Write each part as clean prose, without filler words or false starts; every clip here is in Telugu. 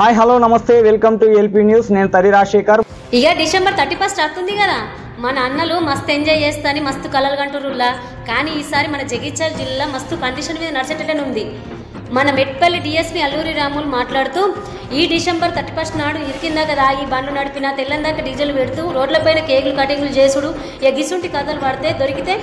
హాయ్ హలో నమస్తే వెల్కమ్ టు ఎల్పీ న్యూస్. నేను తరి రాజశేఖర్. ఇక డిసెంబర్ 31 వస్తుంది కదా, మన అన్నలు మస్తు ఎంజాయ్ చేస్తాని మస్తు కలలు కంటురులా. కానీ ఈసారి మన జగిత్యాల జిల్లా మస్తు కండిషన్ మీద నడిచేటట్లనే ఉంది. మన మెట్పల్లి డిఎస్పీ అల్లూరి రాములు మాట్లాడుతూ, ఈ డిసెంబర్ 31 నాడు ఇరికిందాక దాగి బండ్లు నడిపినా తెల్లందాక డీజిల్ పెడుతూ రోడ్లపైన కేకులు కటింగ్లు చేసుడు ఎగిసుంటి కథలు పడితే దొరికితే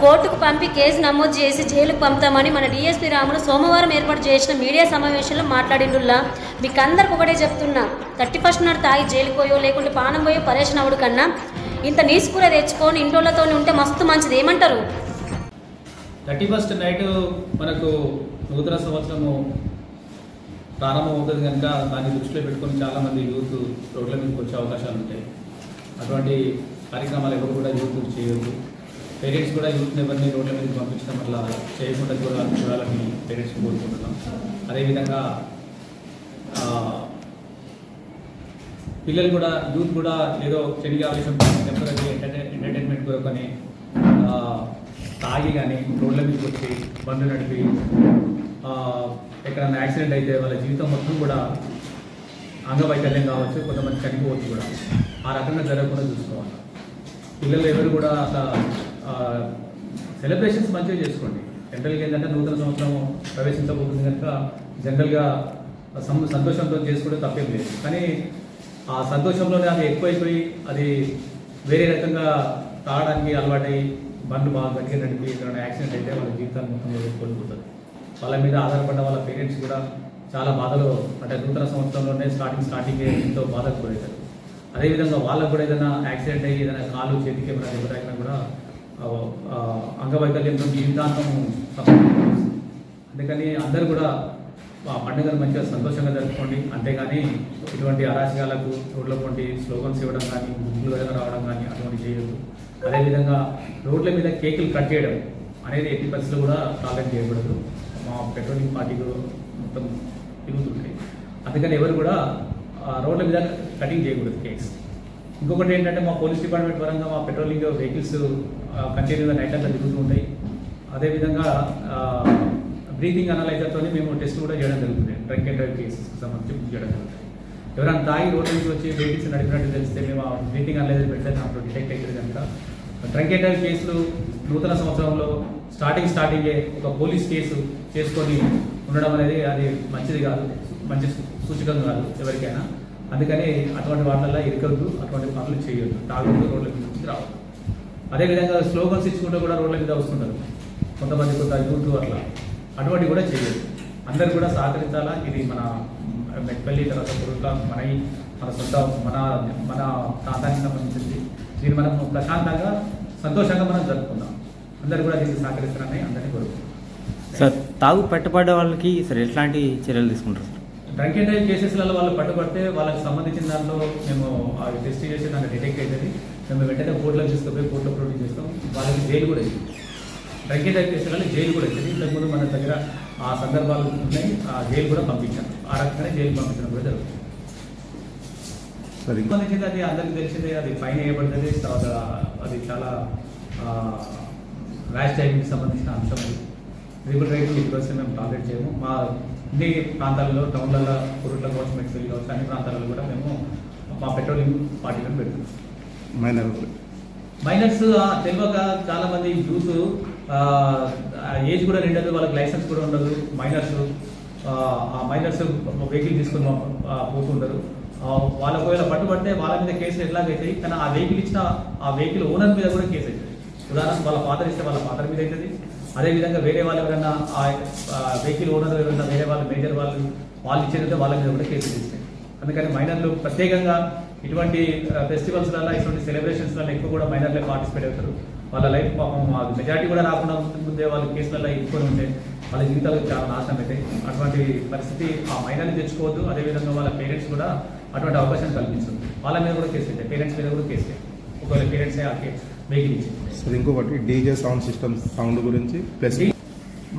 కోర్టుకు పంపి కేసు నమోదు చేసి జైలుకు పంపుతామని మన డిఎస్పీ రాములు సోమవారం ఏర్పాటు చేసిన మీడియా సమావేశంలో మాట్లాడిండుల్లా. మీకు అందరికి ఒకటే చెప్తున్నా, 31 నాడు తాగి జైలుకు పోయో లేకుంటే పానం పోయో పరేషన్ అవ్వడు కన్నా ఇంత నీసుకూర తెచ్చుకొని ఇంట్లోతో ఉంటే మస్తు మంచిది. ఏమంటారు? 31 నైట్ మనకు నూతన సంవత్సరము ప్రారంభం అవుతుంది కనుక దాన్ని దృష్టిలో పెట్టుకొని చాలామంది యూత్ రోడ్ల మీదకి వచ్చే అవకాశాలు ఉంటాయి. అటువంటి కార్యక్రమాలు ఎవరు కూడా యూత్ చేయొద్దు. పేరెంట్స్ కూడా యూత్ని ఎవరిని రోడ్ల మీదకి పంపించడం వల్ల చేయకుండా చూడాలని పేరెంట్స్ కోరుకుంటున్నాం. అదేవిధంగా పిల్లలు కూడా యూత్ కూడా ఏదో చెడిగా ఆలోచన టెంపరీ ఎంటర్టైన్మెంట్ కొరకని తాగి కానీ రోడ్ల మీదకి వచ్చి బండ్లు నడిపి ఎక్కడన్నా యాక్సిడెంట్ అయితే వాళ్ళ జీవితం మొత్తం కూడా అంగవైకల్యం కావచ్చు, కొంతమంది చనిపోవచ్చు కూడా. ఆ రకంగా జరగకుండా చూసుకోవాలి. పిల్లలు ఎవరు కూడా అట్లా సెలబ్రేషన్స్ మంచిగా చేసుకోండి. జనరల్గా ఏంటంటే నూతన సంవత్సరం ప్రవేశించబోతుంది కనుక జనరల్గా సంతోషంతో చేసుకుంటే తప్పేం లేదు. కానీ ఆ సంతోషంలోనే అది ఎక్కువైపోయి అది వేరే రకంగా తాగడానికి అలవాటై బండ్లు బాగా గట్టిగా నడిపి ఎక్కడైనా యాక్సిడెంట్ అయితే వాళ్ళ జీవితాలు మొత్తం కోల్పోతుంది. వాళ్ళ మీద ఆధారపడ్డ వాళ్ళ పేరెంట్స్ కూడా చాలా బాధలో, అంటే నూతన సంవత్సరంలోనే స్టార్టింగ్ ఎంతో బాధకు గురవుతారు. అదేవిధంగా వాళ్ళకు కూడా ఏదైనా యాక్సిడెంట్ అయ్యి ఏదైనా కాలు చేతికి ఏమైనా దెబ్బతాకినా కూడా అంగవైకల్యంతో జీవితాంతం. అందుకని అందరూ కూడా ఆ పండుగను మంచిగా సంతోషంగా జరుపుకోండి. అంతేగాని ఇటువంటి అరాచకాలకు రోడ్ల పొంటి స్లోగన్స్ ఇవ్వడం కానీ, గుంపులు రావడం కానీ అటువంటి చేయొద్దు. అదేవిధంగా రోడ్ల మీద కేకులు కట్ చేయడం అనేది ఎట్టి పరిస్థితులు కూడా టాలెంట్ చేయకూడదు. మా పెట్రోలింగ్ పార్టీలు మొత్తం తిరుగుతుంటాయి. అందుకని ఎవరు కూడా రోడ్ల మీద కటింగ్ చేయకూడదు కేక్స్. ఇంకొకటి ఏంటంటే మా పోలీస్ డిపార్ట్మెంట్ పరంగా మా పెట్రోలింగ్ వెహికల్స్ కంటిన్యూగా నైట్ అంతా తిరుగుతూ ఉంటాయి. అదేవిధంగా బ్రీతింగ్ అనలైజర్తో మేము టెస్ట్ కూడా చేయడం జరుగుతుంది. డ్రంక్ అండ్ డ్రైవ్ కేసెస్కి సంబంధించి చేయడం జరుగుతుంది. ఎవరైనా తాగి రోడ్ల నుంచి వచ్చి వెహికల్స్ నడిపినట్టు తెలిస్తే మేము బ్రీతింగ్ అనలైజర్ పెడితే దాంట్లో డిటెక్ట్ అవుతుంది కనుక డ్రంక్ అండ్ డ్రైవ్ కేసులు నూతన సంవత్సరంలో స్టార్టింగే ఒక పోలీస్ కేసు చేసుకొని ఉండడం అనేది అది మంచిది కాదు, మంచి సూచకం కాదు ఎవరికైనా. అందుకని అటువంటి వాటిల్లో ఇరకద్దు, అటువంటి పనులు చేయొద్దు, తాగొద్దు, రోడ్ల మీద నుంచి రావద్దు. అదేవిధంగా స్లోగన్స్ ఇచ్చుకుంటూ కూడా రోడ్ల మీద వస్తుంటారు కొంతమంది, కొంత యూత్ అట్లా, అటువంటి కూడా చేయొద్దు. అందరు కూడా సహకరించాలా. ఇది మన మెట్పల్లి తర్వాత పురుట్ల మన సొంత మన ప్రాంతానికి సంబంధించింది. దీన్ని మనం ప్రశాంతంగా సంతోషంగా మనం జరుపుకుందాం. అందరు కూడా దీనికి సహకరిస్తారని అందరినీ కోరుకుంటున్నాం. సార్, తాగు పట్టుబడ్డ వాళ్ళకి సార్ ఎట్లాంటి చర్యలు తీసుకుంటారు? డ్రంక్ అండ్ డ్రైవ్ కేసెస్లలో వాళ్ళు పట్టుబడితే వాళ్ళకి సంబంధించిన దాంట్లో మేము టెస్ట్ చేసి దాన్ని డిటెక్ట్ అవుతుంది. మేము వెంటనే కోర్టులో తీసుకుపోయి కోర్టులో ప్రొడ్యూస్ చేస్తాం. వాళ్ళకి జైలు కూడా ఇస్తుంది. డ్రంక్ అండ్ డ్రైవ్ కేసులలో జైలు కూడా ఇస్తుంది. ఇంతకుముందు మన దగ్గర ఆ సందర్భాలు ఉన్నాయి. ఆ జైలు కూడా పంపించాం. ఆ రకంగానే జైలు పంపించడం కూడా జరుగుతుంది. సంబంధించింది అది అందరికీ తెలిసిందే. అది ఫైన్ వేయబడుతుంది. తర్వాత అది చాలా ర్యాష్ డ్రైవింగ్కి సంబంధించిన అంశం. అది ట్రిపుల్ రైడింగ్ ఇప్పటివరకు మేము టార్గెట్ చేయము. మా అన్ని ప్రాంతాలలో, టౌన్లలో, పురుట్ల కావచ్చు, మెట్పల్లి కావచ్చు, అన్ని ప్రాంతాలలో కూడా మేము మా పెట్రోలింగ్ పార్టీలను పెడుతున్నాం. మైనర్స్ తెలియక చాలామంది యూత్ ఏజ్ కూడా నిండదు, వాళ్ళకి లైసెన్స్ కూడా ఉండదు. మైనర్స్ వెహికల్ తీసుకొని పోతుంటారు. వాళ్ళ ఒకవేళ పట్టుబడితే వాళ్ళ మీద కేసులు ఎట్లాగైతాయి, కానీ ఆ వెహికల్ ఓనర్ మీద కూడా కేసు అవుతుంది. ఉదాహరణకు వాళ్ళ ఫాదర్ ఇస్తే వాళ్ళ ఫాదర్ మీద అవుతుంది. అదేవిధంగా వేరే వాళ్ళు ఎవరైనా ఆ వెహికల్ ఓనర్ ఎవరైనా వేరే వాళ్ళు మేజర్ వాళ్ళు ఇచ్చేదంటే వాళ్ళ మీద కూడా కేసులు ఇస్తాయి. అందుకని మైనర్లు ప్రత్యేకంగా ఇటువంటి ఫెస్టివల్స్లలో, ఇటువంటి సెలబ్రేషన్స్లలో ఎక్కువ కూడా మైనర్లే పార్టిసిపేట్ అవుతారు. వాళ్ళ లైఫ్ పాపం మెజారిటీ కూడా రాకుండా ముందే వాళ్ళ కేసులలో ఎక్కువ ఉంటే వాళ్ళ జీవితాలు చాలా నాశనం అవుతాయి. అటువంటి పరిస్థితి ఆ మైనర్ని తెచ్చుకోవద్దు. అదేవిధంగా వాళ్ళ పేరెంట్స్ కూడా అటువంటి అవకాశం కల్పించదు. వాళ్ళ మీద కూడా కేసు అవుతాయి, పేరెంట్స్ మీద కూడా కేసు అవుతాయి. ఒకవేళ పేరెంట్సే ఆ వెహికల్ ఇచ్చింది. ఇంకొకటి డీజే సౌండ్ సిస్టమ్ సౌండ్ గురించి ప్లస్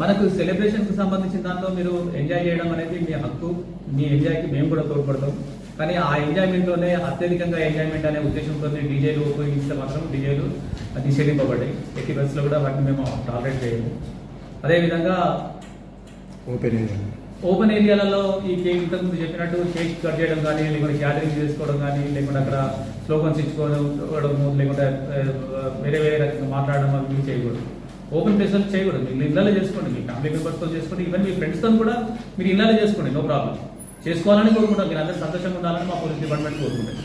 మనకు సెలబ్రేషన్కి సంబంధించిన దాంట్లో మీరు ఎంజాయ్ చేయడం అనేది మీ హక్కు. మీ ఎంజాయ్కి మేము కూడా తోడ్పడతాం. కానీ ఆ ఎంజాయ్మెంట్లోనే అత్యధికంగా ఎంజాయ్మెంట్ అనే ఉద్దేశంతో డీజేలు ఉపయోగిస్తే మాత్రం డీజేలు నిషేధింపబడ్డాయి. ఎట్టి బస్సులో కూడా వాటిని మేము టాలరేట్ చేయము. అదేవిధంగా ఓపెన్ ఏరియాలలో ఈ కేక్ ఇంతకుముందు చెప్పినట్టు కేక్ కట్ చేయడం కానీ, లేకుంటే గ్యాదరింగ్ చేసుకోవడం కానీ, లేకుంటే అక్కడ స్లోగన్స్ ఇచ్చుకోవడం, లేకుంటే వేరే వేరే రకంగా మాట్లాడడం అవి చేయకూడదు. ఓపెన్ ప్లేస్లో చేయకూడదు. మీరు ఇళ్ళలో చేసుకోండి, మీ ఫ్యామిలీ మెంబర్స్తో చేసుకోండి, ఈవెన్ మీ ఫ్రెండ్స్తో కూడా మీరు ఇళ్ళలో చేసుకోండి, నో ప్రాబ్లం. చేసుకోవాలని కోరుకుంటాం. మీరు అందరూ సంతోషంగా ఉండాలని మా పోలీస్ డిపార్ట్మెంట్ కోరుకుంటాం.